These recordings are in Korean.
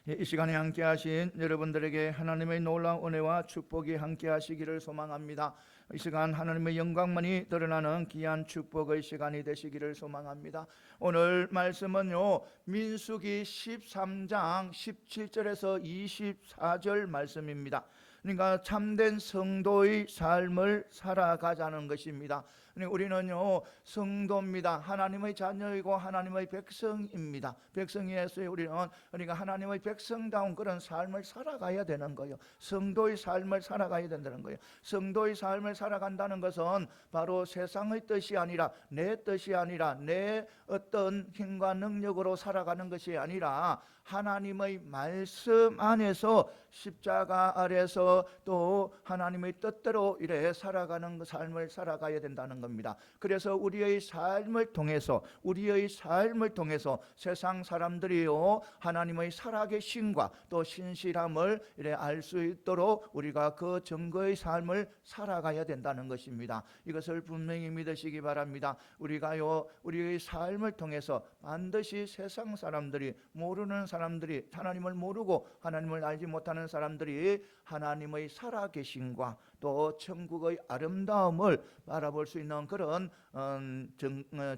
이 시간에 함께 하신 여러분들에게 하나님의 놀라운 은혜와 축복이 함께 하시기를 소망합니다. 이 시간 하나님의 영광만이 드러나는 귀한 축복의 시간이 되시기를 소망합니다. 오늘 말씀은요, 민수기 13장 17절에서 24절 말씀입니다. 그러니까 참된 성도의 삶을 살아가자는 것입니다. 우리는요 성도입니다. 하나님의 자녀이고 하나님의 백성입니다. 백성이어서 우리는 그러니까 하나님의 백성다운 그런 삶을 살아가야 되는 거예요. 성도의 삶을 살아가야 된다는 거예요. 성도의 삶을 살아간다는 것은 바로 세상의 뜻이 아니라 내 뜻이 아니라 내 어떤 힘과 능력으로 살아가는 것이 아니라 하나님의 말씀 안에서 십자가 아래서 또 하나님의 뜻대로 이래 살아가는 삶을 살아가야 된다는 겁니다. 그래서 우리의 삶을 통해서 세상 사람들이요 하나님의 살아계심과 또 신실함을 이래 알 수 있도록 우리가 그 증거의 삶을 살아가야 된다는 것입니다. 이것을 분명히 믿으시기 바랍니다. 우리가요 우리의 삶을 통해서 반드시 세상 사람들이 모르는 사람들이 하나님을 모르고 하나님을 알지 못하는 사람들이 하나님의 살아계심과 또 천국의 아름다움을 바라볼 수 있는 그런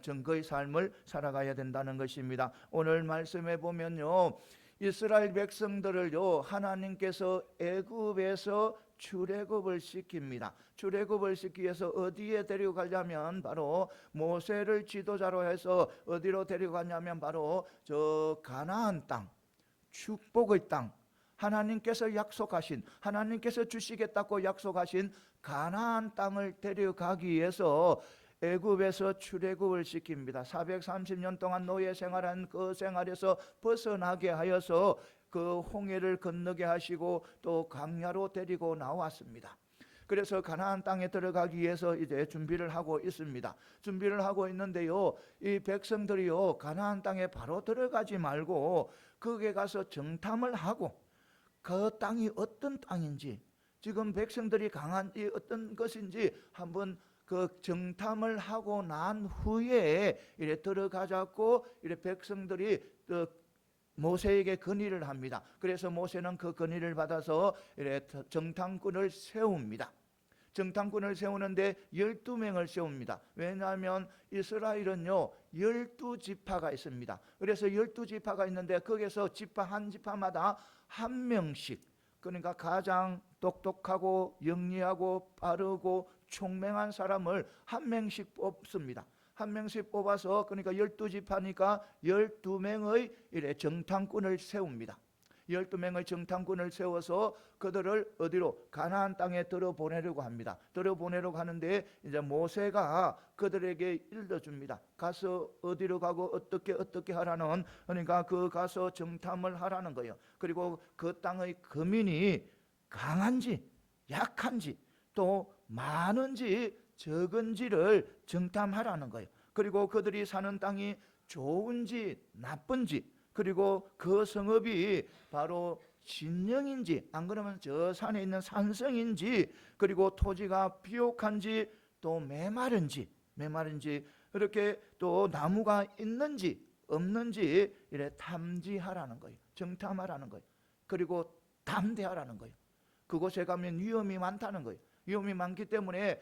증거의 삶을 살아가야 된다는 것입니다. 오늘 말씀에 보면요 이스라엘 백성들을요 하나님께서 애굽에서 출애굽을 시킵니다. 출애굽을 시키기 위해서 어디에 데려가냐면 바로 모세를 지도자로 해서 어디로 데려가냐면 바로 저 가나안 땅, 축복의 땅, 하나님께서 약속하신, 하나님께서 주시겠다고 약속하신 가나안 땅을 데려가기 위해서 애굽에서 출애굽을 시킵니다. 430년 동안 노예 생활한 그 생활에서 벗어나게 하여서 그 홍해를 건너게 하시고 또 광야로 데리고 나왔습니다. 그래서 가나안 땅에 들어가기 위해서 이제 준비를 하고 있습니다. 준비를 하고 있는데요, 이 백성들이요 가나안 땅에 바로 들어가지 말고 거기에 가서 정탐을 하고 그 땅이 어떤 땅인지, 지금 백성들이 강한 이 어떤 것인지 한번 그 정탐을 하고 난 후에 이래 들어가자고 이래 백성들이 모세에게 건의를 합니다. 그래서 모세는 그 건의를 받아서 이래 정탐꾼을 세웁니다. 정탐꾼을 세우는데 12명을 세웁니다. 왜냐하면 이스라엘은요 12지파가 있습니다. 그래서 12지파가 있는데 거기서 지파 한 지파마다 한 명씩, 그러니까 가장 똑똑하고 영리하고 빠르고 총명한 사람을 한 명씩 뽑습니다. 한 명씩 뽑아서 그러니까 12지파니까 12명의 이래 정탐꾼을 세웁니다. 12명의 정탐꾼을 세워서 그들을 어디로? 가나안 땅에 들어보내려고 합니다. 들어보내려고 하는데 이제 모세가 그들에게 일러줍니다. 가서 어디로 가고 어떻게 하라는, 그러니까 그 가서 정탐을 하라는 거예요. 그리고 그 땅의 거민이 강한지 약한지 또 많은지 적은지를 정탐하라는 거예요. 그리고 그들이 사는 땅이 좋은지 나쁜지, 그리고 그 성읍이 바로 진영인지 안 그러면 저 산에 있는 산성인지, 그리고 토지가 비옥한지 또 메마른지 이렇게 또 나무가 있는지 없는지 이래 탐지하라는 거예요. 정탐하라는 거예요. 그리고 담대하라는 거예요. 그곳에 가면 위험이 많다는 거예요. 위험이 많기 때문에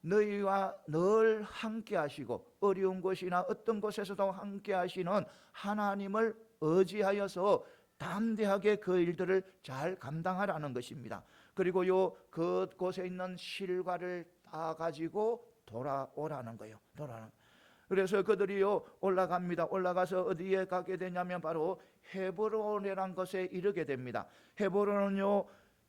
너희와 늘 함께 하시고 어려운 곳이나 어떤 곳에서도 함께 하시는 하나님을 의지하여서 담대하게 그 일들을 잘 감당하라는 것입니다. 그리고 그곳에 있는 실과를 따 가지고 돌아오라는 거예요. 그래서 그들이요 올라갑니다. 올라가서 어디에 가게 되냐면 바로 헤브론이라는 곳에 이르게 됩니다. 헤브론은요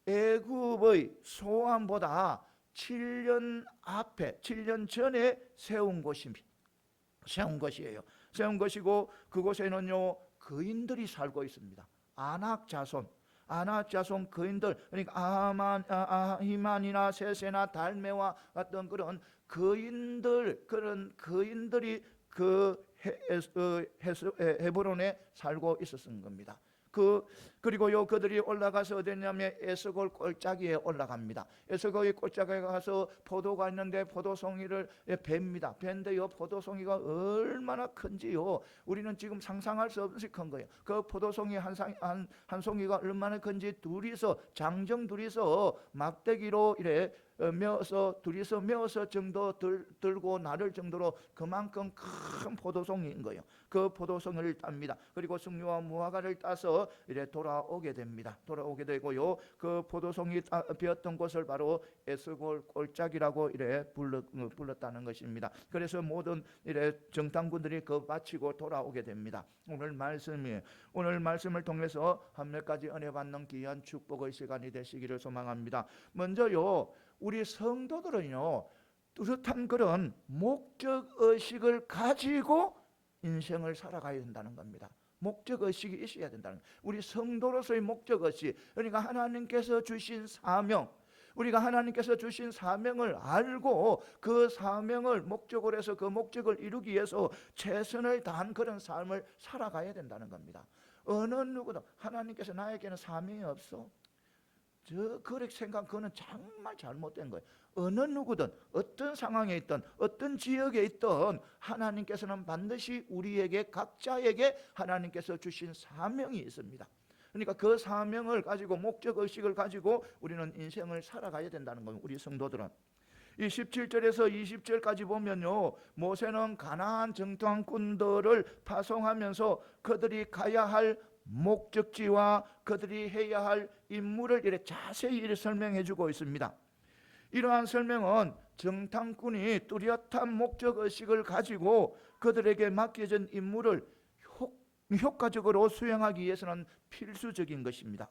애굽의 소환보다 7년 전에 세운 것이에요. 세운 것이고 그곳에는요 거인들이 살고 있습니다. 아낙 자손 거인들, 그러니까 아히만이나 세세나 달메와 같은 그런 거인들이 그 헤브론에 살고 있었던 겁니다. 그리고요 그들이 올라가서 어디냐면 에스골 골짜기에 올라갑니다. 에스골 골짜기에 가서 포도가 있는데 포도송이를 뱀니다. 뱀인데요 포도송이가 얼마나 큰지요 우리는 지금 상상할 수 없이 큰 거예요. 그 포도송이 한 송이가 얼마나 큰지 장정 둘이서 막대기로 이래 둘이서 메어서 정도 들고 나를 정도로 그만큼 큰 포도송이인 거예요. 그 포도송이를 땁니다. 그리고 석류와 무화과를 따서 이래 돌아오게 됩니다. 돌아오게 되고요. 그 포도송이 비었던 곳을 바로 에스골 골짜기라고 이래 불렀다는 것입니다. 그래서 모든 이래 정탐꾼들이 그 마치고 돌아오게 됩니다. 오늘 말씀을 통해서 한 몇 가지 은혜 받는 귀한 축복의 시간이 되시기를 소망합니다. 먼저요. 우리 성도들은요 뚜렷한 그런 목적의식을 가지고 인생을 살아가야 된다는 겁니다. 목적의식이 있어야 된다는 거예요. 우리 성도로서의 목적의식, 그러니까 하나님께서 주신 사명, 우리가 하나님께서 주신 사명을 알고 그 사명을 목적으로 해서 그 목적을 이루기 위해서 최선을 다한 그런 삶을 살아가야 된다는 겁니다. 어느 누구도 하나님께서 나에게는 사명이 없어, 그렇게 생각, 그거는 정말 잘못된 거예요. 어느 누구든 어떤 상황에 있든 어떤 지역에 있든 하나님께서는 반드시 우리에게 각자에게 하나님께서 주신 사명이 있습니다. 그러니까 그 사명을 가지고 목적의식을 가지고 우리는 인생을 살아가야 된다는 거예요. 우리 성도들은 이 17절에서 20절까지 보면요 모세는 가나안 정탐꾼들을 파송하면서 그들이 가야 할 목적지와 그들이 해야 할 임무를 이렇게 자세히 설명해 주고 있습니다. 이러한 설명은 정탐꾼이 뚜렷한 목적의식을 가지고 그들에게 맡겨진 임무를 효과적으로 수행하기 위해서는 필수적인 것입니다.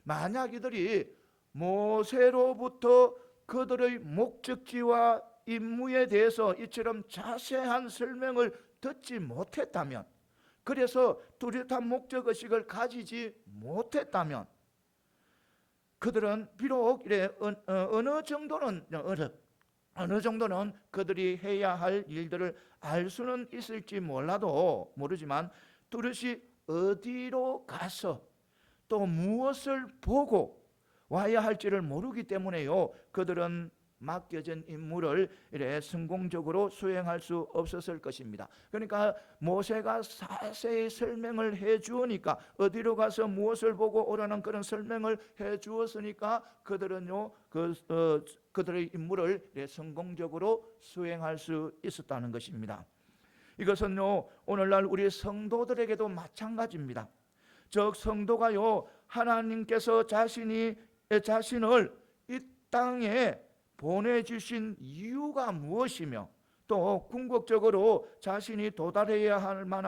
만약 이들이 모세로부터 그들의 목적지와 임무에 대해서 이처럼 자세한 설명을 듣지 못했다면, 그래서 뚜렷한 목적의식을 가지지 못했다면 그들은 비록 이래 어느 정도는 그들이 해야 할 일들을 알 수는 있을지 모르지만 뚜렷이 어디로 가서 또 무엇을 보고 와야 할지를 모르기 때문에요 그들은 맡겨진 임무를 이래 성공적으로 수행할 수 없었을 것입니다. 그러니까 모세가 자세히 설명을 해 주으니까, 어디로 가서 무엇을 보고 오라는 그런 설명을 해 주었으니까 그들은요 그들의 임무를 성공적으로 수행할 수 있었다는 것입니다. 이것은요 오늘날 우리 성도들에게도 마찬가지입니다. 즉 성도가요 하나님께서 자신을 이 땅에 보내주신 이유가 무엇이며 또 궁극적으로 자신이 도달해야만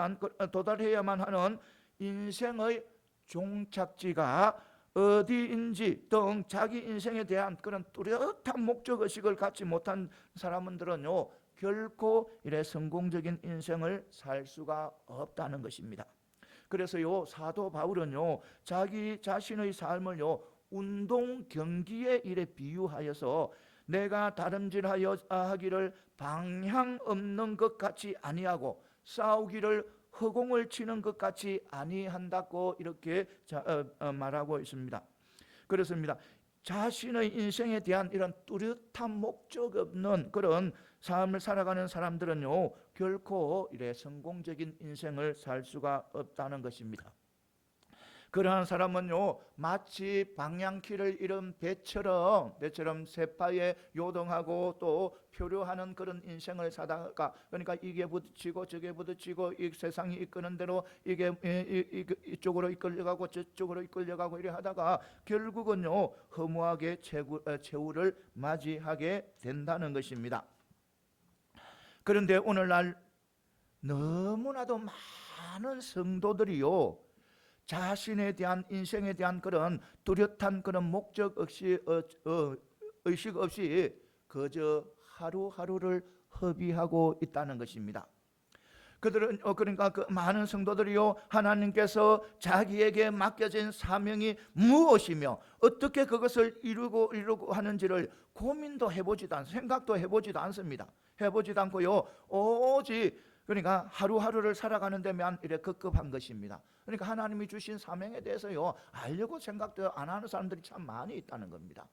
하는 인생의 종착지가 어디인지 등 자기 인생에 대한 그런 뚜렷한 목적의식을 갖지 못한 사람들은요 결코 이래 성공적인 인생을 살 수가 없다는 것입니다. 그래서요 사도 바울은요 자기 자신의 삶을요 운동 경기에 이래 비유하여서 내가 다름질하여 하기를 방향 없는 것 같이 아니하고 싸우기를 허공을 치는 것 같이 아니한다고 이렇게 말하고 있습니다. 그렇습니다. 자신의 인생에 대한 이런 뚜렷한 목적 없는 그런 삶을 살아가는 사람들은요 결코 이래 성공적인 인생을 살 수가 없다는 것입니다. 그러한 사람은요 마치 방향키를 잃은 배처럼 쇠파에 요동하고 또 표류하는 그런 인생을 살다가, 그러니까 이게 부딪히고 저게 부딪히고 이 세상이 이끄는 대로 이게 이쪽으로 이끌려가고 저쪽으로 이끌려가고 이래 하다가 결국은요 허무하게 최후를 맞이하게 된다는 것입니다. 그런데 오늘날 너무나도 많은 성도들이요 자신에 대한 인생에 대한 그런 뚜렷한 그런 목적 의식 없이 그저 하루하루를 허비하고 있다는 것입니다. 그들은 그러니까 그 많은 성도들이요 하나님께서 자기에게 맡겨진 사명이 무엇이며 어떻게 그것을 이루고 하는지를 고민도 해보지도 생각도 해보지도 않습니다. 해보지도 않고요 오직 그러니까 하루하루를 살아가는 데만 이래 급급한 것입니다. 그러니까 하나님이 주신 사명에 대해서요 알려고 생각도 안 하는 사람들이 참 많이 있다는 겁니다.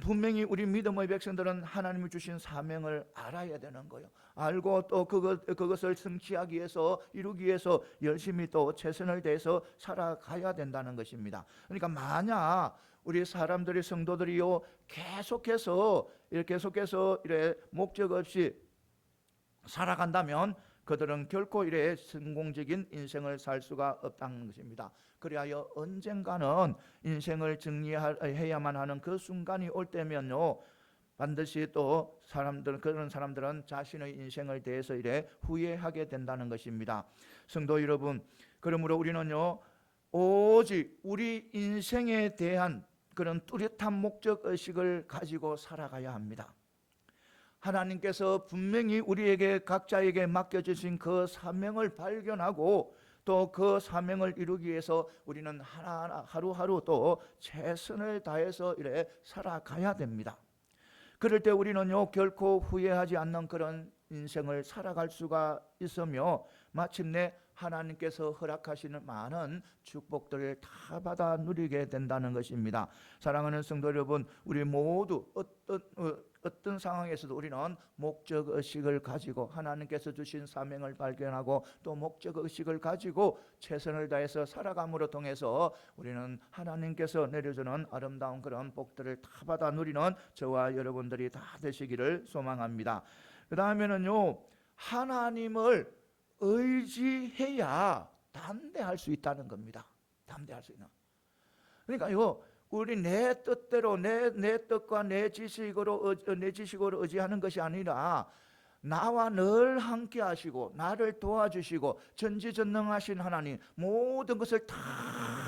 분명히 우리 믿음의 백성들은 하나님이 주신 사명을 알아야 되는 거예요. 알고 또 그것을 성취하기 위해서, 이루기 위해서 열심히 또 최선을 다해서 살아가야 된다는 것입니다. 그러니까 만약 우리 사람들이, 성도들이요 계속해서 이래 목적 없이 살아간다면 그들은 결코 이래 성공적인 인생을 살 수가 없다는 것입니다. 그리하여 언젠가는 인생을 정리해야만 하는 그 순간이 올 때면요 반드시 또 그런 사람들은 자신의 인생을 대해서 이래 후회하게 된다는 것입니다. 성도 여러분, 그러므로 우리는요 오직 우리 인생에 대한 그런 뚜렷한 목적의식을 가지고 살아가야 합니다. 하나님께서 분명히 우리에게 각자에게 맡겨주신 그 사명을 발견하고 또 그 사명을 이루기 위해서 우리는 하루하루 또 최선을 다해서 이래 살아가야 됩니다. 그럴 때 우리는요 결코 후회하지 않는 그런 인생을 살아갈 수가 있으며 마침내 하나님께서 허락하시는 많은 축복들을 다 받아 누리게 된다는 것입니다. 사랑하는 성도 여러분, 우리 모두 어떤 상황에서도 우리는 목적의식을 가지고 하나님께서 주신 사명을 발견하고 또 목적의식을 가지고 최선을 다해서 살아감으로 통해서 우리는 하나님께서 내려주는 아름다운 그런 복들을 다 받아 누리는 저와 여러분들이 다 되시기를 소망합니다. 그 다음에는요 하나님을 의지해야 담대할 수 있다는 겁니다. 담대할 수 있는. 그러니까요 우리 내 뜻대로 내 뜻과 내 지식으로 의지하는 것이 아니라 나와 늘 함께 하시고 나를 도와주시고 전지전능하신 하나님, 모든 것을 다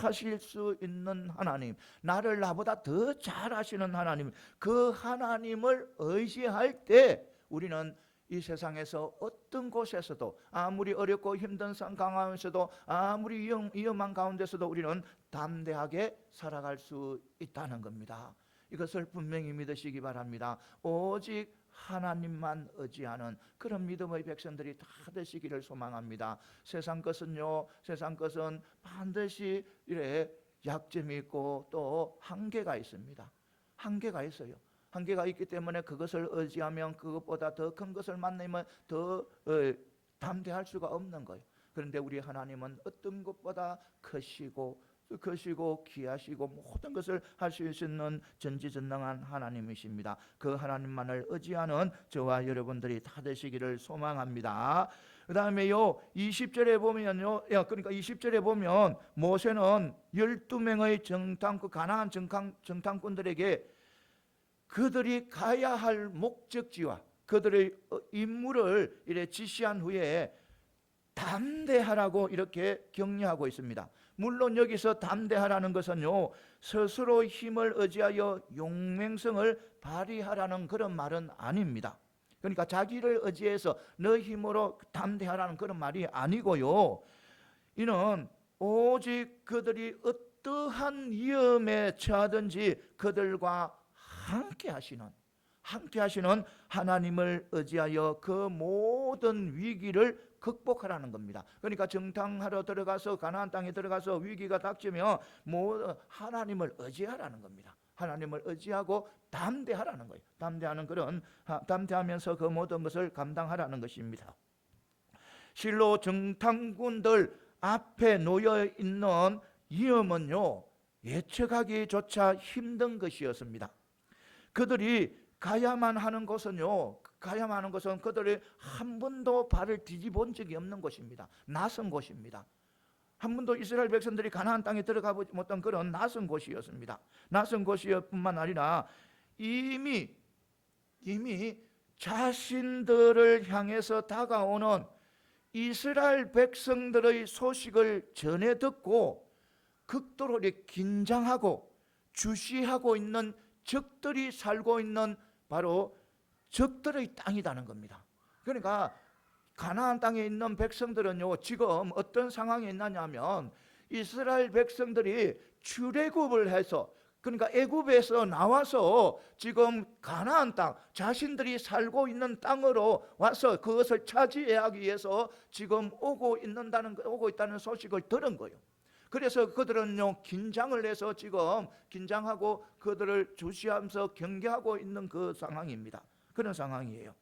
하실 수 있는 하나님, 나보다 더 잘 하시는 하나님, 그 하나님을 의지할 때 우리는 이 세상에서 어떤 곳에서도 아무리 어렵고 힘든 상황에서도 아무리 위험한 가운데서도 우리는 담대하게 살아갈 수 있다는 겁니다. 이것을 분명히 믿으시기 바랍니다. 오직 하나님만 의지하는 그런 믿음의 백성들이 다 되시기를 소망합니다. 세상 것은 반드시 이래 약점이 있고 또 한계가 있습니다. 한계가 있어요. 한계가 있기 때문에 그것을 의지하면 그것보다 더 큰 것을 만나면 더 담대할 수가 없는 거예요. 그런데 우리 하나님은 어떤 것보다 크시고 귀하시고 모든 것을 하실 수 있는 전지전능한 하나님이십니다. 그 하나님만을 의지하는 저와 여러분들이 다 되시기를 소망합니다. 그 다음에요 20절에 보면요, 그러니까 20절에 보면 모세는 12명의 가나안 정탐꾼들에게 그들이 가야 할 목적지와 그들의 임무를 이렇게 지시한 후에 담대하라고 이렇게 격려하고 있습니다. 물론 여기서 담대하라는 것은요 스스로 힘을 의지하여 용맹성을 발휘하라는 그런 말은 아닙니다. 그러니까 자기를 의지해서 너 힘으로 담대하라는 그런 말이 아니고요, 이는 오직 그들이 어떠한 위험에 처하든지 그들과 함께 하시는 하나님을 의지하여 그 모든 위기를 극복하라는 겁니다. 그러니까 정탐하러 들어가서 가나안 땅에 들어가서 위기가 닥치면 하나님을 의지하라는 겁니다. 하나님을 의지하고 담대하라는 거예요. 담대하면서 그 모든 것을 감당하라는 것입니다. 실로 정탐꾼들 앞에 놓여 있는 위험은요 예측하기조차 힘든 것이었습니다. 그들이 가야만 하는 것은 그들이 한 번도 발을 뒤집은 적이 없는 곳입니다. 낯선 곳입니다. 한 번도 이스라엘 백성들이 가나안 땅에 들어가 보지 못한 그런 낯선 곳이었습니다. 낯선 곳이뿐만 아니라 이미 자신들을 향해서 다가오는 이스라엘 백성들의 소식을 전해 듣고 극도로 긴장하고 주시하고 있는 적들이 살고 있는 바로 적들의 땅이라는 겁니다. 그러니까 가나안 땅에 있는 백성들은요 지금 어떤 상황에 있느냐면 이스라엘 백성들이 출애굽을 해서 그러니까 애굽에서 나와서 지금 가나안 땅, 자신들이 살고 있는 땅으로 와서 그것을 차지하기 위해서 지금 오고 있다는 소식을 들은 거예요. 그래서 그들은요 긴장을 해서 지금 긴장하고 그들을 주시하면서 경계하고 있는 그 상황입니다. 그런 상황이에요.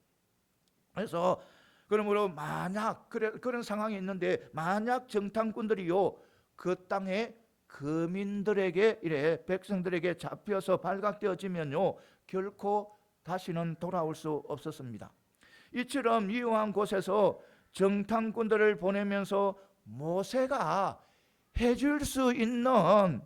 그래서 그러므로 만약 그런 상황이 있는데 만약 정탐꾼들이요 그 땅에 거민들에게 이래 백성들에게 잡혀서 발각되어지면요 결코 다시는 돌아올 수 없었습니다. 이처럼 이러한 곳에서 정탐꾼들을 보내면서 모세가 해줄 수 있는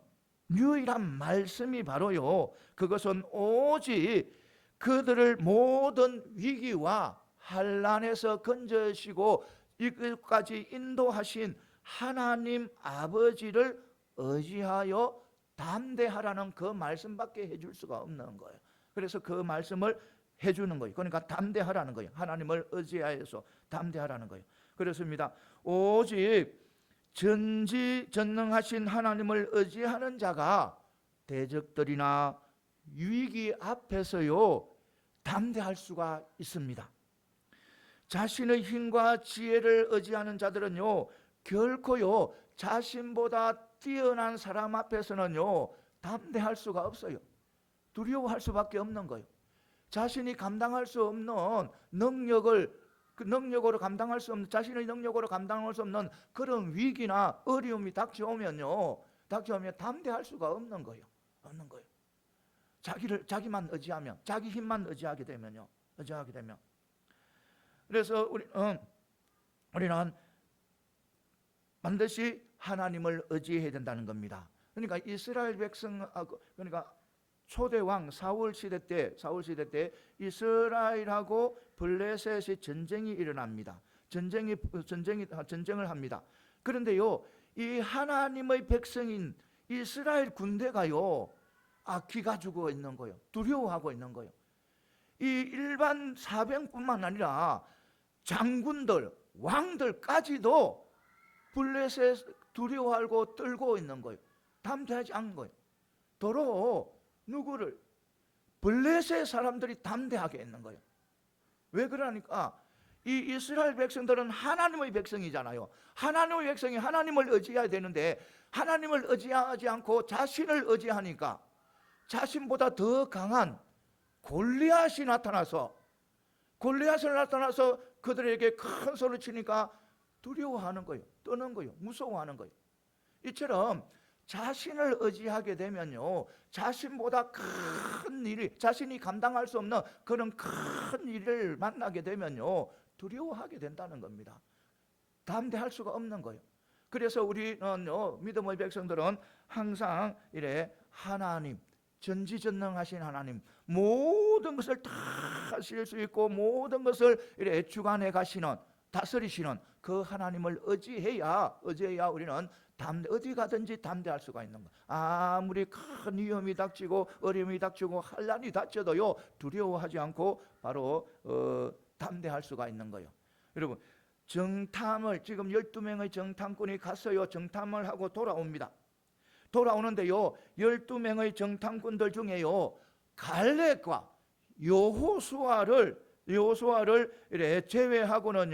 유일한 말씀이 바로요 그것은 오직 그들을 모든 위기와 환난에서 건져시고 이끝까지 인도하신 하나님 아버지를 의지하여 담대하라는 그 말씀밖에 해줄 수가 없는 거예요. 그래서 그 말씀을 해주는 거예요. 그러니까 담대하라는 거예요. 하나님을 의지하여서 담대하라는 거예요. 그렇습니다. 오직 전지전능하신 하나님을 의지하는 자가 대적들이나 위기 앞에서요 담대할 수가 있습니다. 자신의 힘과 지혜를 의지하는 자들은요 결코요 자신보다 뛰어난 사람 앞에서는요 담대할 수가 없어요. 두려워할 수밖에 없는 거예요. 자신이 감당할 수 없는 능력으로 감당할 수 없는 자신의 능력으로 감당할 수 없는 그런 위기나 어려움이 닥쳐오면 담대할 수가 없는 거예요. 자기만 의지하면 자기 힘만 의지하게 되면 그래서 우리는 반드시 하나님을 의지해야 된다는 겁니다. 그러니까 이스라엘 백성하고 그러니까 초대왕 사울 시대 때 이스라엘하고 블레셋이 전쟁이 일어납니다. 전쟁을 합니다. 그런데요, 이 하나님의 백성인 이스라엘 군대가요, 기가 죽어 있는 거예요. 두려워하고 있는 거예요. 이 일반 사병뿐만 아니라 장군들, 왕들까지도 블레셋 두려워하고 떨고 있는 거예요. 담대하지 않은 거예요. 도로 누구를? 블레셋 사람들이 담대하게 있는 거예요. 왜 그러니까 이 이스라엘 백성들은 하나님의 백성이잖아요. 하나님의 백성이 하나님을 의지해야 되는데 하나님을 의지하지 않고 자신을 의지하니까 자신보다 더 강한 골리앗이 나타나서 그들에게 큰 소리를 치니까 두려워하는 거예요. 떠는 거예요. 무서워하는 거예요. 이처럼 자신을 의지하게 되면요 자신보다 큰 일이 자신이 감당할 수 없는 그런 큰 일을 만나게 되면요 두려워하게 된다는 겁니다. 담대할 수가 없는 거예요. 그래서 우리는요 믿음의 백성들은 항상 이래 하나님 전지전능하신 하나님 모든 것을 다 하실 수 있고 모든 것을 이래 주관해 가시는 다스리시는 그 하나님을 의지해야 우리는 어디 가든지 담대할 수가 있는 거예요. 아무리 큰 위험이 닥치고 어려움이 닥치고 환난이 닥쳐도요 두려워하지 않고 바로 담대할 수가 있는 거예요. 여러분 정탐을 지금 12명의 정탐꾼이 갔어요. 정탐을 하고 돌아옵니다. 돌아오는데요 12명의 정탐꾼들 중에요 갈렙과 여호수아를 이래 제외하고는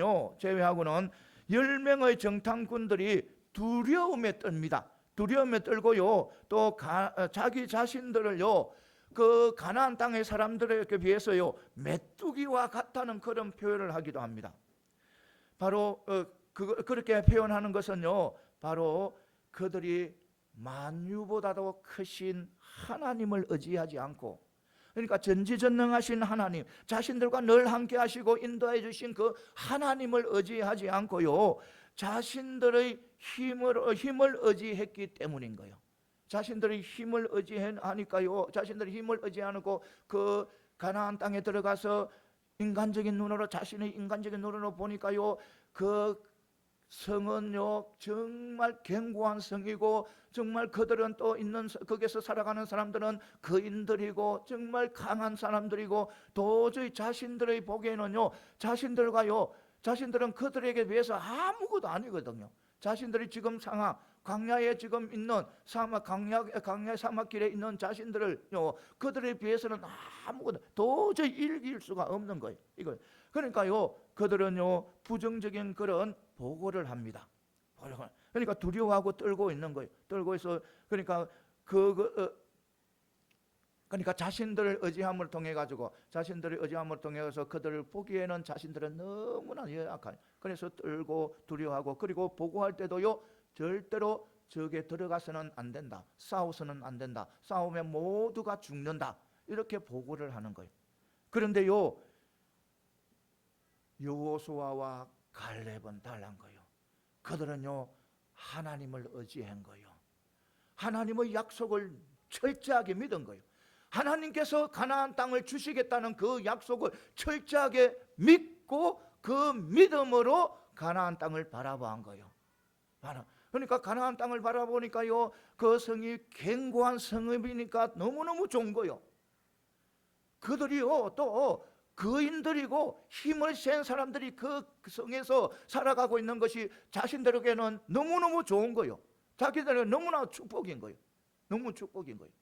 10명의 정탐꾼들이 두려움에 떱니다. 두려움에 떨고요 또 자기 자신들을요 그 가나안 땅의 사람들에게 비해서요 메뚜기와 같다는 그런 표현을 하기도 합니다. 바로 그렇게 표현하는 것은요 바로 그들이 만유보다도 크신 하나님을 의지하지 않고 그러니까 전지전능하신 하나님 자신들과 늘 함께 하시고 인도해 주신 그 하나님을 의지하지 않고요 자신들의 힘을 의지했기 때문인 거예요. 자신들의 힘을 의지하니까요 자신들의 힘을 의지하고 그 가나안 땅에 들어가서 자신의 인간적인 눈으로 보니까요 그 성은요 정말 견고한 성이고 정말 그들은 또 거기서 살아가는 사람들은 거인들이고 정말 강한 사람들이고 도저히 자신들의 보기에는요 자신들은 그들에게 비해서 아무것도 아니거든요. 자신들이 지금 상황 광야에 지금 있는 광야 사막길에 있는 자신들을요, 그들에 비해서는 아무것도 도저히 이길 수가 없는 거예요. 이거 그러니까요, 그들은요 부정적인 그런 보고를 합니다. 그러니까 두려워하고 떨고 있는 거예요. 떨고 있어. 그러니까 그러니까 자신들을 의지함을 통해 가지고, 자신들의 의지함을 통해서 그들을 보기에는 자신들은 너무나 연약한, 그래서 떨고 두려워하고, 그리고 보고할 때도요 절대로 적에 들어가서는 안 된다, 싸워서는 안 된다, 싸우면 모두가 죽는다, 이렇게 보고를 하는 거예요. 그런데요 여호수아와 갈렙은 달란 거예요. 그들은요 하나님을 의지한 거예요. 하나님의 약속을 철저하게 믿은 거예요. 하나님께서 가나안 땅을 주시겠다는 그 약속을 철저하게 믿고 그 믿음으로 가나안 땅을 바라보한 거예요. 그러니까 가나안 땅을 바라보니까요 그 성이 견고한 성읍이니까 너무너무 좋은 거예요. 그들이요 또 거인들이고 힘을 센 사람들이 그 성에서 살아가고 있는 것이 자신들에게는 너무너무 좋은 거예요. 자기들은 너무나 축복인 거예요. 너무 축복인 거예요.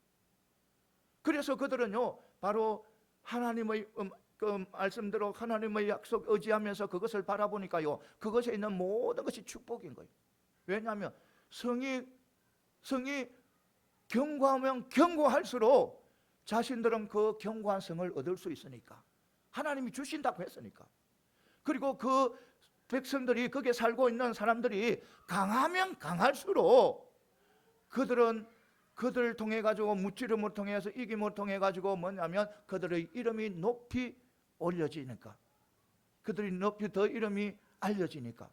그래서 그들은요 바로 하나님의 그 말씀대로 하나님의 약속 의지하면서 그것을 바라보니까요 그것에 있는 모든 것이 축복인 거예요. 왜냐하면 성이 견고하면 견고할수록 자신들은 그 견고한 성을 얻을 수 있으니까, 하나님이 주신다고 했으니까. 그리고 그 백성들이, 거기에 살고 있는 사람들이 강하면 강할수록 그들을 통해 가지고 무찌름을 통해서 이김을 통해 가지고 뭐냐면 그들의 이름이 높이 올려지니까, 그들이 높이 더 이름이 알려지니까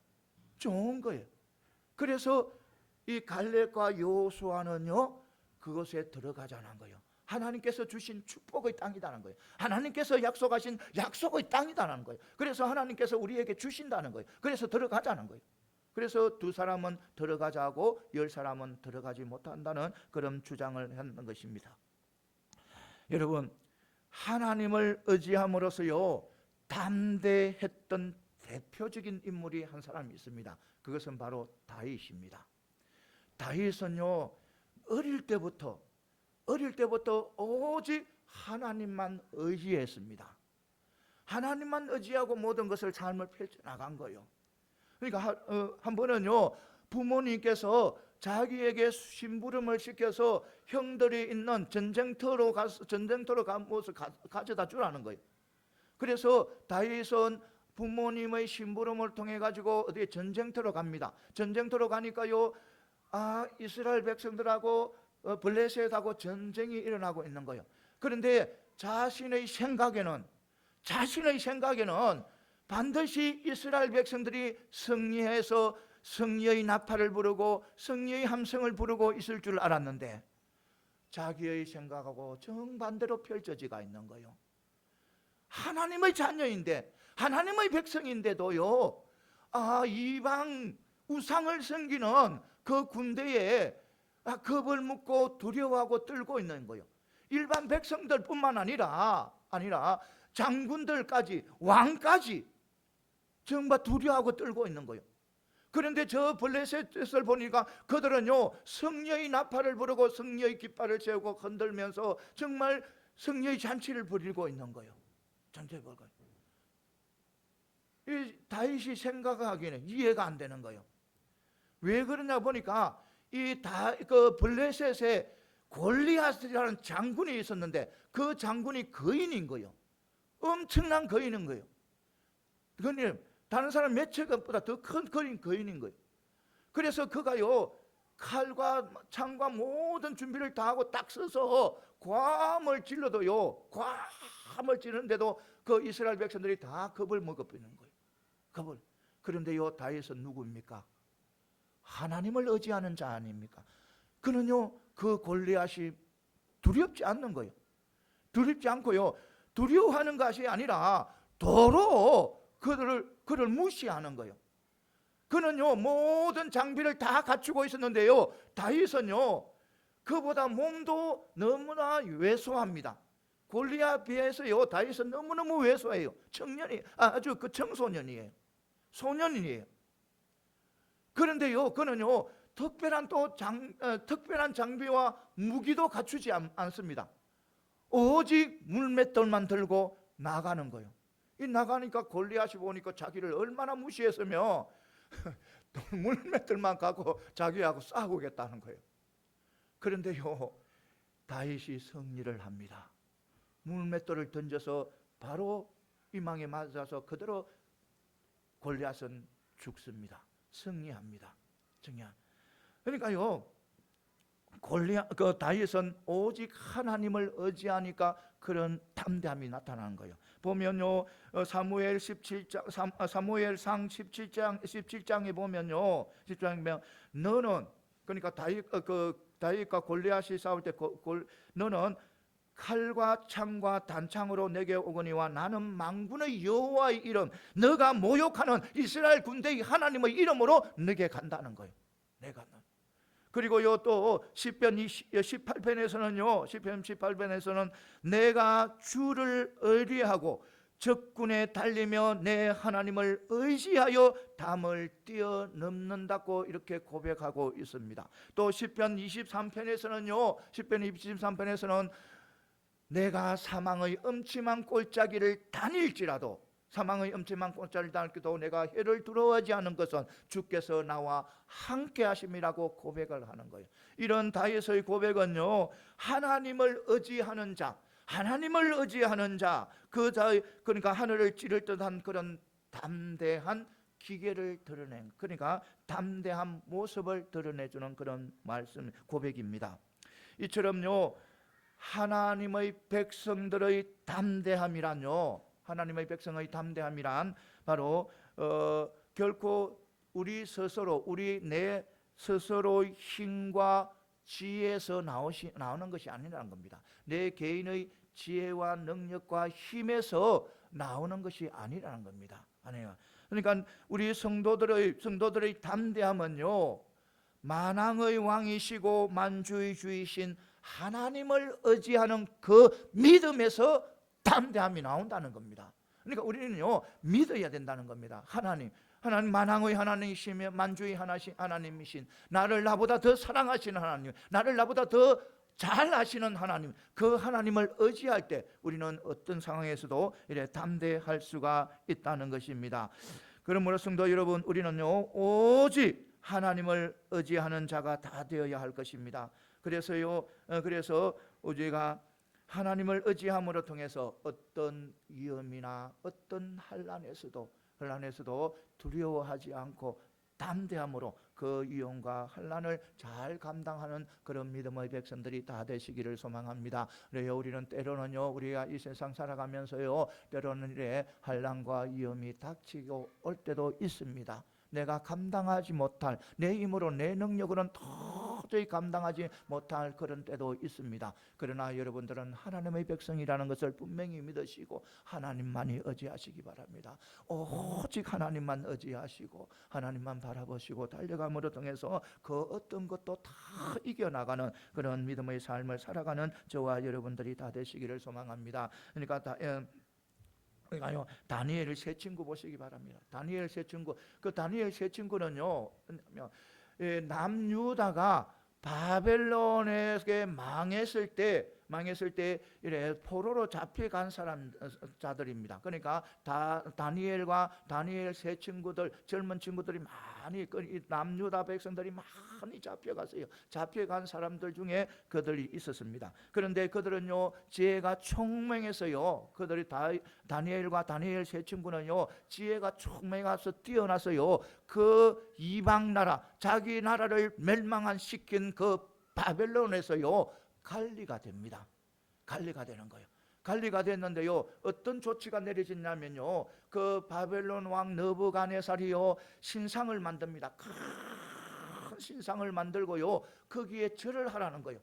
좋은 거예요. 그래서 이 갈렙과 여호수아는요 그것에 들어가자는 거예요. 하나님께서 주신 축복의 땅이라는 거예요. 하나님께서 약속하신 약속의 땅이라는 거예요. 그래서 하나님께서 우리에게 주신다는 거예요. 그래서 들어가자는 거예요. 그래서 2사람은 들어가자고 10사람은 들어가지 못한다는 그런 주장을 하는 것입니다. 여러분, 하나님을 의지함으로써요 담대했던 대표적인 인물이 한 사람이 있습니다. 그것은 바로 다윗입니다. 다윗은요 어릴 때부터 오직 하나님만 의지했습니다. 하나님만 의지하고 모든 것을 삶을 펼쳐나간 거예요. 그러니까 한 번은요 부모님께서 자기에게 심부름을 시켜서 형들이 있는 전쟁터로 가서 가져다 주라는 거예요. 그래서 다윗은 부모님의 심부름을 통해 가지고 어디 전쟁터로 갑니다. 전쟁터로 가니까요 이스라엘 백성들하고 블레셋하고 전쟁이 일어나고 있는 거예요. 그런데 자신의 생각에는 반드시 이스라엘 백성들이 승리해서 승리의 나팔을 부르고 승리의 함성을 부르고 있을 줄 알았는데 자기의 생각하고 정반대로 펼쳐지가 있는 거예요. 하나님의 자녀인데, 하나님의 백성인데도요 이방 우상을 섬기는 그 군대에 겁을 먹고 두려워하고 떨고 있는 거예요. 일반 백성들뿐만 아니라 장군들까지, 왕까지 정말 두려워하고 떨고 있는 거예요. 그런데 저 블레셋을 보니까 그들은요 승리의 나팔을 부르고 승리의 깃발을 세우고 흔들면서 정말 승리의 잔치를 벌이고 있는 거예요. 잔치를 벌고. 이 다윗이 생각하기에는 이해가 안 되는 거예요. 왜 그러냐 보니까 그 블레셋에 골리앗이라는 장군이 있었는데 그 장군이 거인인 거예요. 엄청난 거인인 거예요. 그건 다른 사람 몇 채급보다 더 큰 거인인 거예요. 그래서 그가요 칼과 창과 모든 준비를 다 하고 딱 서서 괌을 찔러도요, 괌을 찌르는데도 그 이스라엘 백성들이 다 겁을 먹어버리는 거예요. 겁을. 그런데요 다윗은 누구입니까? 하나님을 의지하는 자 아닙니까? 그는요 그 골리앗이 두렵지 않는 거예요. 두렵지 않고요 두려워하는 것이 아니라 도로 그를 무시하는 거예요. 그는요 모든 장비를 다 갖추고 있었는데요 다윗은요 그보다 몸도 너무나 왜소합니다. 골리앗에 비해서요 다윗은 너무너무 왜소해요. 청소년이에요. 소년이에요. 그런데요 그는요 특별한 장비와 무기도 갖추지 않습니다. 오직 물맷돌만 들고 나가는 거예요. 이 나가니까 골리앗이 보니까 자기를 얼마나 무시했으며 물맷돌만 갖고 자기하고 싸우겠다는 거예요. 그런데요, 다윗이 승리를 합니다. 물맷돌을 던져서 바로 이망에 맞아서 그대로 골리앗은 죽습니다. 승리합니다. 그러니까요, 다윗은 오직 하나님을 의지하니까 그런 담대함이 나타나는 거예요. 보면요, 사무엘상 17장에 보면요, 17장에 너는, 그러니까 다윗과 골리앗이 싸울 때 너는 칼과 창과 단창으로 내게 오거니와 나는 만군의 여호와의 이름, 너가 모욕하는 이스라엘 군대의 하나님의 이름으로 너게 간다는 거예요. 내가. 그리고요, 또 시편 18편에서는 내가 주를 의리하고 적군에 달리며 내 하나님을 의지하여 담을 뛰어넘는다고 이렇게 고백하고 있습니다. 또 시편 23편에서는 내가 사망의 음침한 골짜기를 다닐지라도 내가 해를 두려워하지 않은 것은 주께서 나와 함께 하심이라고 고백을 하는 거예요. 이런 다윗의 고백은요, 하나님을 의지하는 자, 그러니까 하늘을 찌를 듯한 그런 담대한 기계를 드러낸, 그러니까 담대한 모습을 드러내주는 그런 말씀, 고백입니다. 이처럼요, 하나님의 백성들의 담대함이란요, 하나님의 백성의 담대함이란 바로 결코 내 스스로의 힘과 지혜에서 나오는 것이 아니라는 겁니다. 내 개인의 지혜와 능력과 힘에서 나오는 것이 아니라는 겁니다. 아니에요. 그러니까 우리 성도들의 담대함은요, 만왕의 왕이시고 만주의 주이신 하나님을 의지하는 그 믿음에서 담대함이 나온다는 겁니다. 그러니까 우리는요, 믿어야 된다는 겁니다. 하나님 만왕의 하나님이시며 만주의 하나님이신, 나보다 더 사랑하시는 하나님, 나보다 더 잘 아시는 하나님, 그 하나님을 의지할 때 우리는 어떤 상황에서도 이래 담대할 수가 있다는 것입니다. 그러므로 성도 여러분, 우리는요, 오직 하나님을 의지하는 자가 다 되어야 할 것입니다. 그래서 우리가 하나님을 의지함으로 통해서 어떤 위험이나 어떤 환난에서도 두려워하지 않고 담대함으로 그 위험과 환난을 잘 감당하는 그런 믿음의 백성들이 다 되시기를 소망합니다. 그래요, 우리는 때로는요, 우리가 이 세상 살아가면서요, 때로는 이래 환난과 위험이 닥치고 올 때도 있습니다. 내가 감당하지 못할, 내 힘으로 내 능력으로는 도저히 감당하지 못할 그런 때도 있습니다. 그러나 여러분들은 하나님의 백성이라는 것을 분명히 믿으시고 하나님만이 의지하시기 바랍니다. 오직 하나님만 의지하시고 하나님만 바라보시고 달려감으로 통해서 그 어떤 것도 다 이겨나가는 그런 믿음의 삶을 살아가는 저와 여러분들이 다 되시기를 소망합니다. 그러니까 다니엘 세 친구 보시기 바랍니다. 다니엘 세 친구, 그 다니엘 세 친구는요, 남유다가 바벨론에게 망했을 때 이래 포로로 잡혀간 자들입니다. 그러니까 다니엘 세 친구들, 젊은 친구들이 많이, 남유다 백성들이 많이 잡혀갔어요. 잡혀간 사람들 중에 그들이 있었습니다. 그런데 그들은요, 지혜가 총명해서요, 다니엘과 다니엘 세 친구는요, 지혜가 총명해서 뛰어나서요, 그 이방 나라, 자기 나라를 멸망시킨 그 바벨론에서요, 관리가 됩니다. 관리가 되는 거예요. 관리가 됐는데요, 어떤 조치가 내려졌냐면요, 그 바벨론 왕 느부갓네살이요, 신상을 만듭니다. 큰 신상을 만들고요, 거기에 절을 하라는 거예요.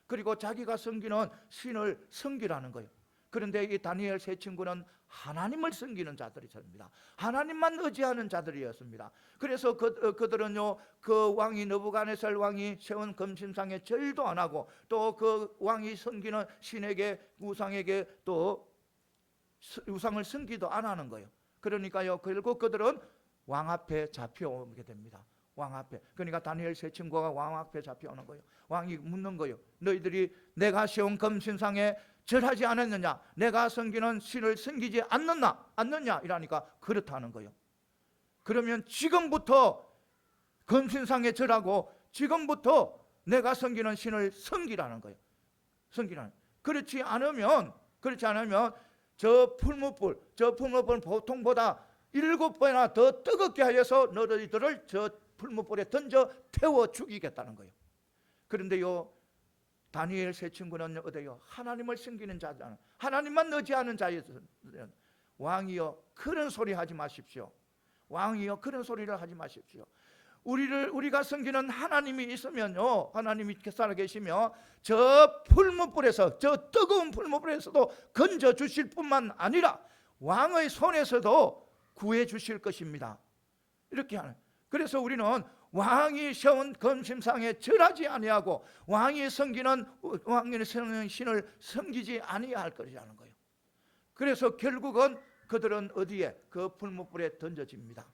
그리고 자기가 섬기는 신을 섬기라는 거예요. 그런데 이 다니엘 세 친구는 하나님을 섬기는 자들이었습니다. 하나님만 의지하는 자들이었습니다. 그래서 그들은요, 그 왕이 느부갓네살 왕이 세운 금신상에 절도 안 하고, 또 그 왕이 섬기는 신에게, 우상에게 또 우상을 섬기도 안 하는 거예요. 그러니까요, 결국 그들은 왕 앞에 잡혀오게 됩니다. 왕 앞에. 그러니까 다니엘 세 친구가 왕 앞에 잡혀오는 거예요. 왕이 묻는 거예요. 너희들이 내가 세운 금신상에 절하지 않았느냐? 내가 섬기는 신을 섬기지 않느냐? 이러니까 그렇다는 거예요. 그러면 지금부터 금신상에 절하고 지금부터 내가 섬기는 신을 섬기라는 거예요. 섬기라는. 그렇지 않으면 저 풀무불 보통보다 7배나 더 뜨겁게 하여서 너희들을 저 풀무불에 던져 태워 죽이겠다는 거예요. 그런데요, 다니엘 세 친구는 어때요? 하나님을 섬기는 자잖아요. 하나님만 의지하는 자였어요. 왕이여, 그런 소리 하지 마십시오. 왕이여, 그런 소리를 하지 마십시오. 우리가 섬기는 하나님이 있으면요, 하나님이 살아계시며 저 풀무불에서, 저 뜨거운 풀무불에서도 건져 주실 뿐만 아니라 왕의 손에서도 구해 주실 것입니다. 이렇게 하는. 그래서 우리는 왕이 세운 금신상에 절하지 아니하고 왕이 섬기는 신을 섬기지 아니할 것이라는 거예요. 그래서 결국은 그들은 어디에? 그 풀무불에 던져집니다.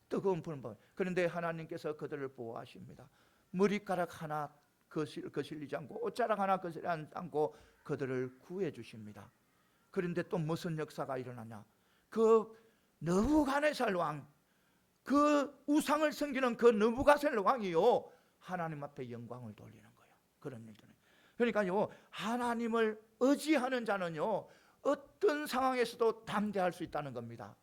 뜨거운 풀무불. 그런데 하나님께서 그들을 보호하십니다. 머리카락 하나 거슬리지 않고 옷자락 하나 거슬리지 않고 그들을 구해 주십니다. 그런데 또 무슨 역사가 일어나냐? 그 느부갓네살 왕, 그 우상을 섬기는 그 느부갓네살 왕이요, 하나님 앞에 영광을 돌리는 거예요. 그런 일들은. 그러니까요, 하나님을 의지하는 자는요, 어떤 상황에서도 담대할 수 있다는 겁니다.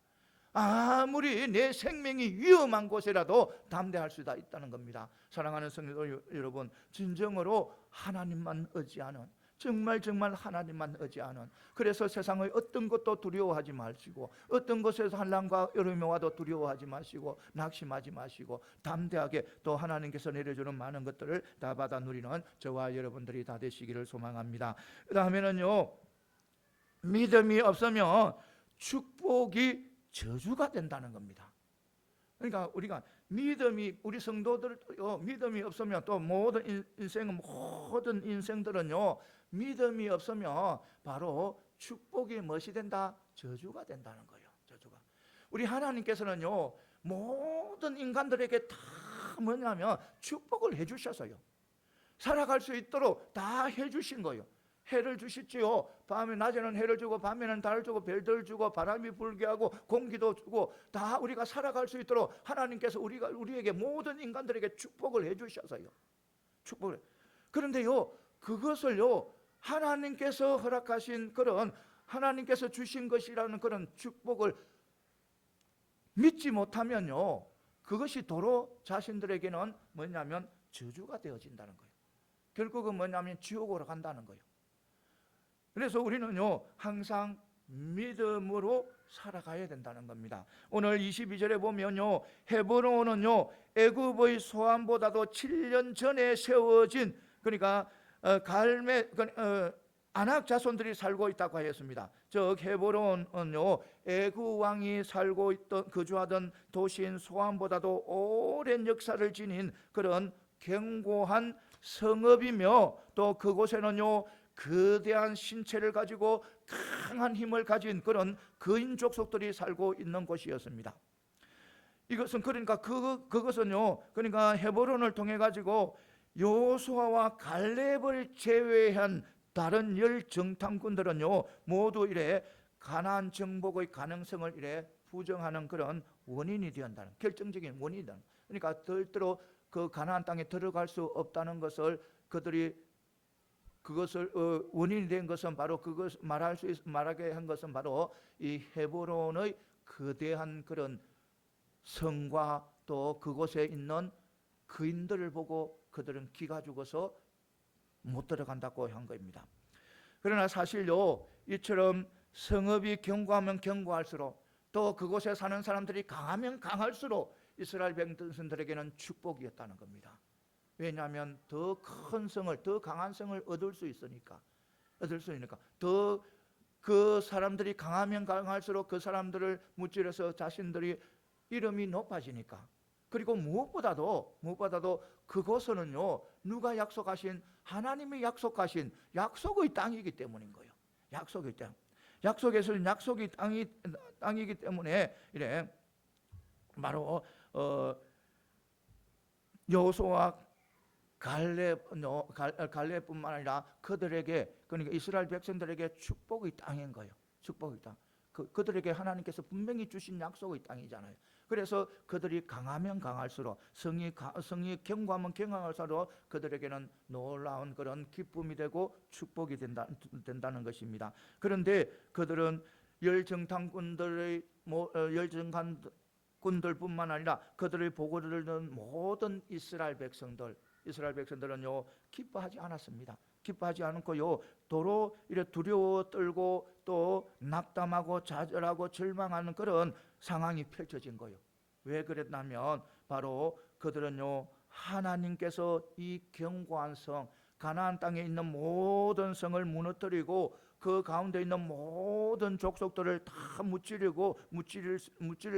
아무리 내 생명이 위험한 곳이라도 담대할 수 있다는 겁니다. 사랑하는 성도 여러분, 진정으로 하나님만 의지하는, 정말 하나님만 의지하는, 그래서 세상의 어떤 것도 두려워하지 마시고, 어떤 것에서 환난과 어려움이 와도 두려워하지 마시고, 낙심하지 마시고, 담대하게 또 하나님께서 내려주는 많은 것들을 다 받아 누리는 저와 여러분들이 다 되시기를 소망합니다. 그 다음에는요, 믿음이 없으면 축복이 저주가 된다는 겁니다. 그러니까 우리가 우리 성도들 믿음이 없으면 또 모든 인생들은요, 믿음이 없으면 바로 축복이 무엇이 된다? 저주가 된다는 거예요. 저주가. 우리 하나님께서는요, 모든 인간들에게 다 뭐냐면 축복을 해주셔서요, 살아갈 수 있도록 다 해주신 거예요. 해를 주시지요. 밤에 낮에는 해를 주고 밤에는 달을 주고 별들을 주고 바람이 불게 하고 공기도 주고 다 우리가 살아갈 수 있도록 하나님께서 우리에게 모든 인간들에게 축복을 해주셔서요. 축복을. 그런데요, 그것을요, 하나님께서 허락하신 그런, 하나님께서 주신 것이라는 그런 축복을 믿지 못하면요, 그것이 도로 자신들에게는 뭐냐면 저주가 되어진다는 거예요. 결국은 뭐냐면 지옥으로 간다는 거예요. 그래서 우리는요, 항상 믿음으로 살아가야 된다는 겁니다. 오늘 22절에 보면요, 헤브론은요, 애굽의 소환보다도 7년 전에 세워진, 그러니까 아낙 자손들이 살고 있다고 하였습니다. 즉 헤브론은요, 애굽 왕이 살고 있던, 거주하던 도시인 소환보다도 오랜 역사를 지닌 그런 견고한 성읍이며, 또 그곳에는요, 거대한 신체를 가지고 강한 힘을 가진 그런 거인 족속들이 살고 있는 곳이었습니다. 이것은 그것은요, 그러니까 헤브론을 통해 가지고 여호수아와 갈렙을 제외한 다른 10정탐꾼들은요, 모두 이래 가나안 정복의 가능성을 이래 부정하는 그런 원인이 되었다는, 결정적인 원인이다. 그러니까 절대로 그 가나안 땅에 들어갈 수 없다는 것을 그것을 원인이 된 것은 바로 말하게 한 것은 바로 이 헤브론의 거대한 그런 성과 또 그곳에 있는 거인들을 보고 그들은 기가 죽어서 못 들어간다고 한 겁니다. 그러나 사실요, 이처럼 성읍이 견고하면 견고할수록 또 그곳에 사는 사람들이 강하면 강할수록 이스라엘 백성들에게는 축복이었다는 겁니다. 왜냐하면 더 큰 성을, 더 강한 성을 얻을 수 있으니까. 더 그 사람들이 강하면 강할수록 그 사람들을 무찌르서 자신들이 이름이 높아지니까. 그리고 무엇보다도 그곳은요, 누가 약속하신, 하나님이 약속하신 약속의 땅이기 때문인 거예요. 약속의 땅. 약속에서는 약속의 땅이기 때문에 이래 바로 여호수아와 갈렙뿐만 아니라 그들에게, 그러니까 이스라엘 백성들에게 축복의 땅인 거예요. 축복의 땅. 그들에게 하나님께서 분명히 주신 약속의 땅이잖아요. 그래서 그들이 강하면 강할수록, 성이 견고하면 견고할수록 그들에게는 놀라운 그런 기쁨이 되고 축복이 된다는 것입니다. 그런데 그들은 열정군들뿐만 아니라 그들의 보고를 듣는 모든 이스라엘 백성들은요 기뻐하지 않았습니다. 기뻐하지 않고요 도로 이래 두려워 떨고 또 낙담하고 좌절하고 절망하는 그런 상황이 펼쳐진 거예요. 왜 그랬냐면 바로 그들은요 하나님께서 이 견고한 성, 가나안 땅에 있는 모든 성을 무너뜨리고 그 가운데 있는 모든 족속들을 다 무찌를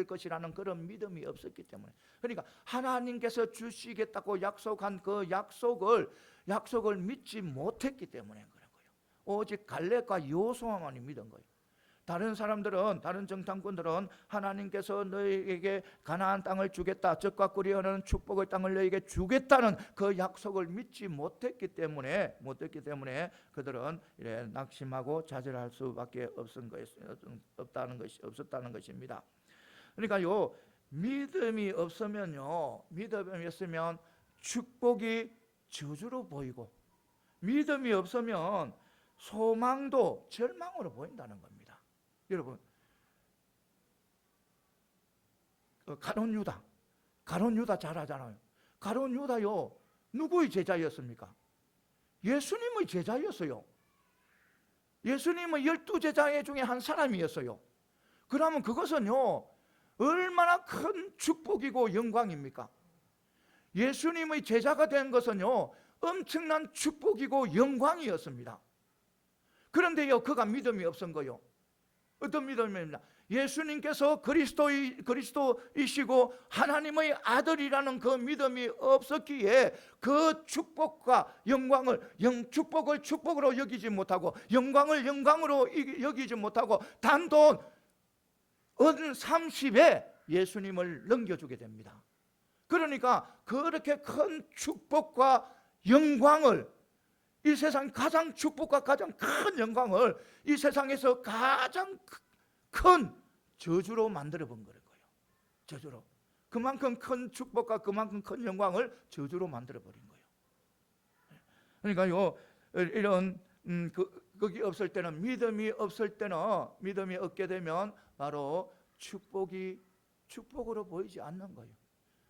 것이라는 그런 믿음이 없었기 때문에, 그러니까 하나님께서 주시겠다고 약속한 그 약속을 믿지 못했기 때문에 그런 거예요. 오직 갈렙과 여호수아만이 믿은 거예요. 다른 사람들은, 다른 정탐꾼들은 하나님께서 너희에게 가나안 땅을 주겠다, 젖과 꿀이 흐르는 축복의 땅을 너희에게 주겠다는 그 약속을 믿지 못했기 때문에 그들은 이래 낙심하고 좌절할 수밖에 없었다는 것입니다. 그러니까요 믿음이 없으면 축복이 저주로 보이고, 믿음이 없으면 소망도 절망으로 보인다는 겁니다. 여러분, 가룟 유다 잘 아잖아요. 가룟 유다요 누구의 제자였습니까? 예수님의 제자였어요. 예수님의 12제자 중에 한 사람이었어요. 그러면 그것은요 얼마나 큰 축복이고 영광입니까? 예수님의 제자가 된 것은요 엄청난 축복이고 영광이었습니다. 그런데요 그가 믿음이 없은 거요. 어떤 믿음입니다. 예수님께서 그리스도이시고 하나님의 아들이라는 그 믿음이 없었기에 그 축복과 영광을 축복으로 여기지 못하고, 영광을 영광으로 여기지 못하고 단돈 은 30에 예수님을 넘겨주게 됩니다. 그러니까 그렇게 큰 축복과 영광을, 이 세상 가장 축복과 가장 큰 영광을 이 세상에서 가장 큰 저주로 만들어 본 거예요. 저주로. 그만큼 큰 축복과 그만큼 큰 영광을 저주로 만들어 버린 거예요. 그러니까요 이런 거기 없을 때는, 믿음이 없게 되면 바로 축복이 축복으로 보이지 않는 거예요.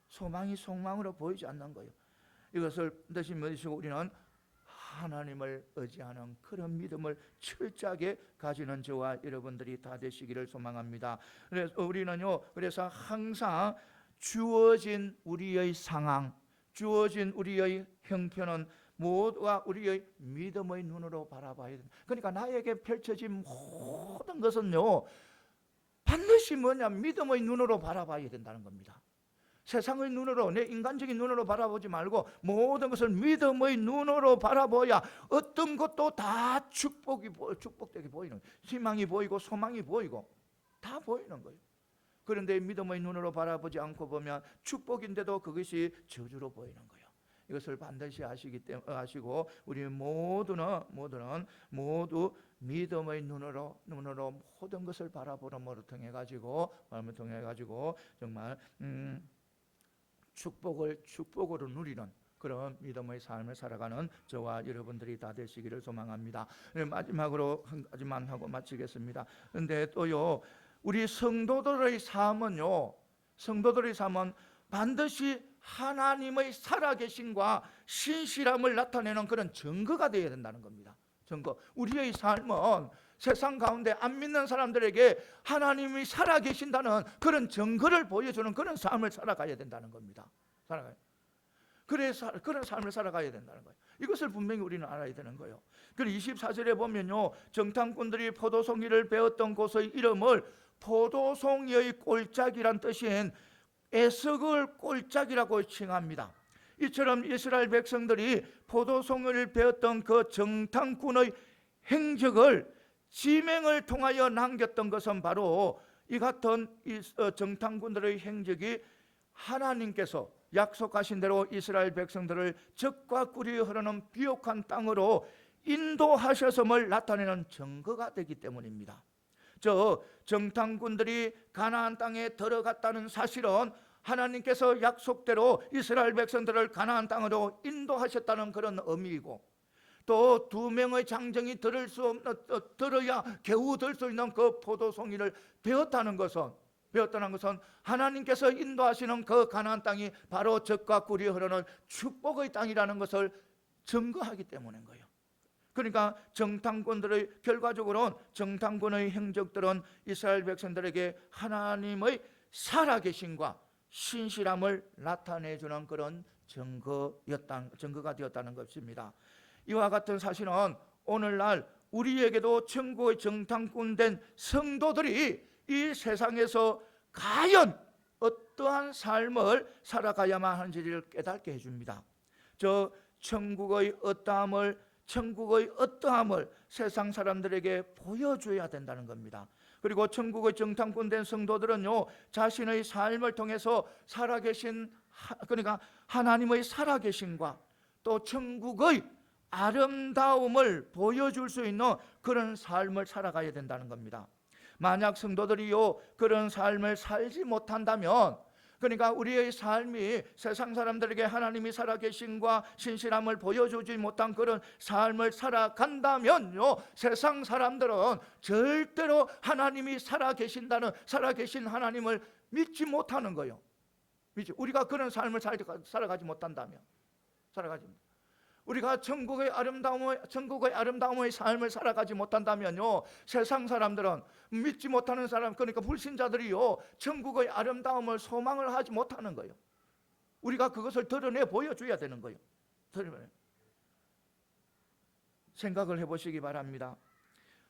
소망이 소망으로 보이지 않는 거예요. 이것을 다시 믿으시고 우리는 하나님을 의지하는 그런 믿음을 철저하게 가지는 저와 여러분들이 다 되시기를 소망합니다. 그래서 우리는요 항상 주어진 우리의 상황, 주어진 우리의 형편은 모두가 우리의 믿음의 눈으로 바라봐야 된다. 그러니까 나에게 펼쳐진 모든 것은요 반드시 믿음의 눈으로 바라봐야 된다는 겁니다. 세상의 눈으로, 내 인간적인 눈으로 바라보지 말고 모든 것을 믿음의 눈으로 바라봐야 어떤 것도 다 축복되게 보이는 거예요. 희망이 보이고 소망이 보이고 다 보이는 거예요. 그런데 믿음의 눈으로 바라보지 않고 보면 축복인데도 그것이 저주로 보이는 거예요. 이것을 반드시 아시고 우리 모두는 믿음의 눈으로 모든 것을 바라보는 통해 가지고 정말 축복으로 누리는 그런 믿음의 삶을 살아가는 저와 여러분들이 다 되시기를 소망합니다. 마지막으로 한 가지만 하고 마치겠습니다. 그런데 또요 우리 성도들의 삶은 반드시 하나님의 살아계심과 신실함을 나타내는 그런 증거가 되어야 된다는 겁니다. 증거. 우리의 삶은 세상 가운데 안 믿는 사람들에게 하나님이 살아계신다는 그런 증거를 보여주는 그런 삶을 살아가야 된다는 겁니다. 그런 삶을 살아가야 된다는 거예요. 이것을 분명히 우리는 알아야 되는 거예요. 그리고 24절에 보면요 정탐꾼들이 포도송이를 베었던 곳의 이름을 포도송이의 꼴짝이란 뜻인 에스글 꼴짝이라고 칭합니다. 이처럼 이스라엘 백성들이 포도송이를 베었던 그 정탐꾼의 행적을 지명을 통하여 남겼던 것은 바로 이 같은 정탐꾼들의 행적이 하나님께서 약속하신 대로 이스라엘 백성들을 적과 꿀이 흐르는 비옥한 땅으로 인도하셨음을 나타내는 증거가 되기 때문입니다. 저 정탐꾼들이 가나안 땅에 들어갔다는 사실은 하나님께서 약속대로 이스라엘 백성들을 가나안 땅으로 인도하셨다는 그런 의미이고, 또 두 명의 장정이 들어야 겨우 들 수 있는 그 포도송이를 베었다는 것은 하나님께서 인도하시는 그 가나안 땅이 바로 젖과 꿀이 흐르는 축복의 땅이라는 것을 증거하기 때문인 거예요. 그러니까 정탐꾼들의 결과적으로는 정탐꾼의 행적들은 이스라엘 백성들에게 하나님의 살아계심과 신실함을 나타내주는 그런 증거가 되었다는 것입니다. 이와 같은 사실은 오늘날 우리에게도 천국의 정탐꾼된 성도들이 이 세상에서 과연 어떠한 삶을 살아가야만 하는지를 깨닫게 해줍니다. 저 천국의 어떠함을 세상 사람들에게 보여줘야 된다는 겁니다. 그리고 천국의 정탐꾼된 성도들은요, 자신의 삶을 통해서 그러니까 하나님의 살아계심과 또 천국의 아름다움을 보여줄 수 있는 그런 삶을 살아가야 된다는 겁니다. 만약 성도들이요 그런 삶을 살지 못한다면, 그러니까 우리의 삶이 세상 사람들에게 하나님이 살아계심과 신실함을 보여주지 못한 그런 삶을 살아간다면요, 세상 사람들은 절대로 하나님이 살아계신 하나님을 믿지 못하는 거예요. 우리가 그런 삶을 살아가지 못한다면, 우리가 천국의 아름다움의 삶을 살아가지 못한다면요, 세상 사람들은, 믿지 못하는 사람, 그러니까 불신자들이요 천국의 아름다움을 소망을 하지 못하는 거예요. 우리가 그것을 드러내 보여줘야 되는 거예요. 생각을 해보시기 바랍니다.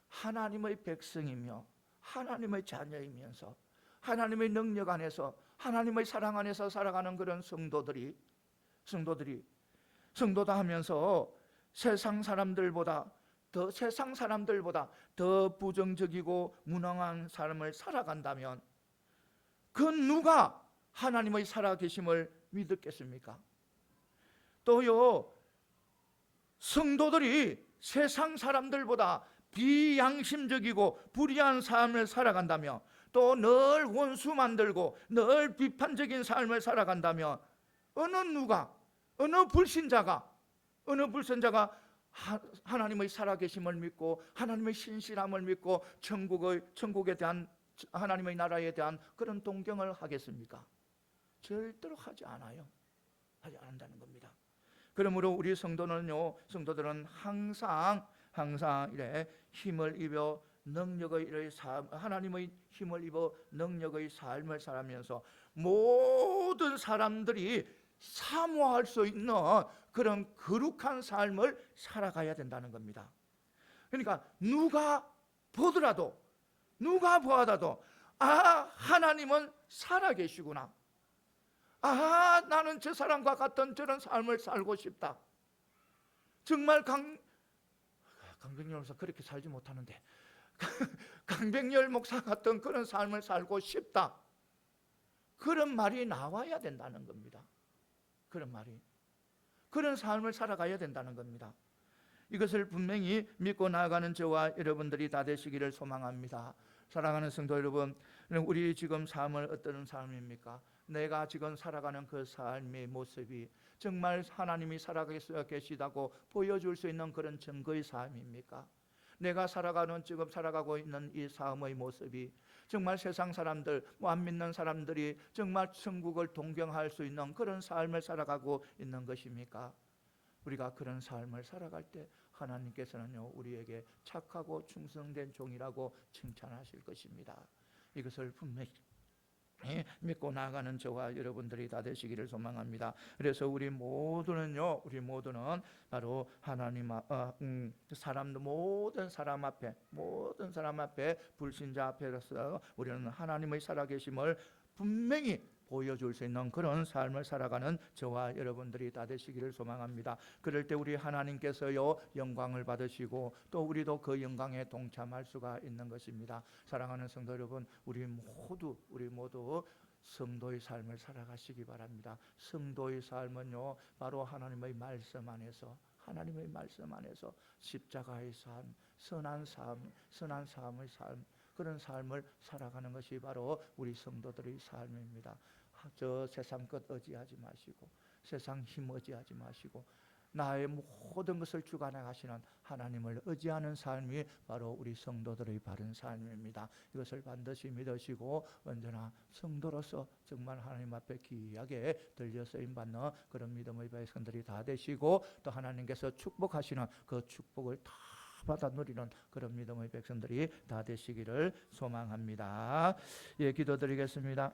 하나님의 백성이며 하나님의 자녀이면서 하나님의 능력 안에서 하나님의 사랑 안에서 살아가는 그런 성도다 하면서 세상 사람들보다 더 부정적이고 무능한 삶을 살아간다면 그 누가 하나님의 살아계심을 믿었겠습니까? 또요, 성도들이 세상 사람들보다 비양심적이고 불의한 삶을 살아간다면, 또 늘 원수 만들고 늘 비판적인 삶을 살아간다면 어느 불신자가 하나님의 살아계심을 믿고 하나님의 신실함을 믿고 천국에 대한, 하나님의 나라에 대한 그런 동경을 하겠습니까? 절대로 하지 않는다는 겁니다. 그러므로 우리 성도들은 항상 이래 힘을 입어 하나님의 힘을 입어 능력의 삶을 살아가면서 모든 사람들이 사모할 수 있는 그런 거룩한 삶을 살아가야 된다는 겁니다. 그러니까 누가 보더라도 하나님은 살아계시구나, 나는 저 사람과 같은 저런 삶을 살고 싶다. 정말 강백열 목사 그렇게 살지 못하는데 강백열 목사 같은 그런 삶을 살고 싶다, 그런 말이 나와야 된다는 겁니다. 그런 삶을 살아가야 된다는 겁니다. 이것을 분명히 믿고 나아가는 저와 여러분들이 다 되시기를 소망합니다. 사랑하는 성도 여러분, 우리 지금 삶은 어떤 삶입니까? 내가 지금 살아가는 그 삶의 모습이 정말 하나님이 살아계시다고 보여줄 수 있는 그런 증거의 삶입니까? 내가 지금 살아가고 있는 이 삶의 모습이 정말 세상 사람들, 안 믿는 사람들이 정말 천국을 동경할 수 있는 그런 삶을 살아가고 있는 것입니까? 우리가 그런 삶을 살아갈 때 하나님께서는요, 우리에게 착하고 충성된 종이라고 칭찬하실 것입니다. 이것을 분명히 믿고 나아가는 저와 여러분들이 다 되시기를 소망합니다. 그래서 우리 모두는 바로 하나님 모든 사람 앞에 불신자 앞에서 우리는 하나님의 살아계심을 분명히 보여줄 수 있는 그런 삶을 살아가는 저와 여러분들이 다 되시기를 소망합니다. 그럴 때 우리 하나님께서요 영광을 받으시고 또 우리도 그 영광에 동참할 수가 있는 것입니다. 사랑하는 성도 여러분, 우리 모두 성도의 삶을 살아가시기 바랍니다. 성도의 삶은요, 바로 하나님의 말씀 안에서, 하나님의 말씀 안에서 십자가의 삶, 선한 삶, 선한 삶의 삶, 그런 삶을 살아가는 것이 바로 우리 성도들의 삶입니다. 저 세상 것 의지하지 마시고, 세상 힘 의지하지 마시고, 나의 모든 것을 주관하시는 하나님을 의지하는 삶이 바로 우리 성도들의 바른 삶입니다. 이것을 반드시 믿으시고 언제나 성도로서 정말 하나님 앞에 귀하게 들려 쓰임받는 그런 믿음의 백성들이 다 되시고, 또 하나님께서 축복하시는 그 축복을 다 받아 누리는 그런 믿음의 백성들이 다 되시기를 소망합니다. 예, 기도드리겠습니다.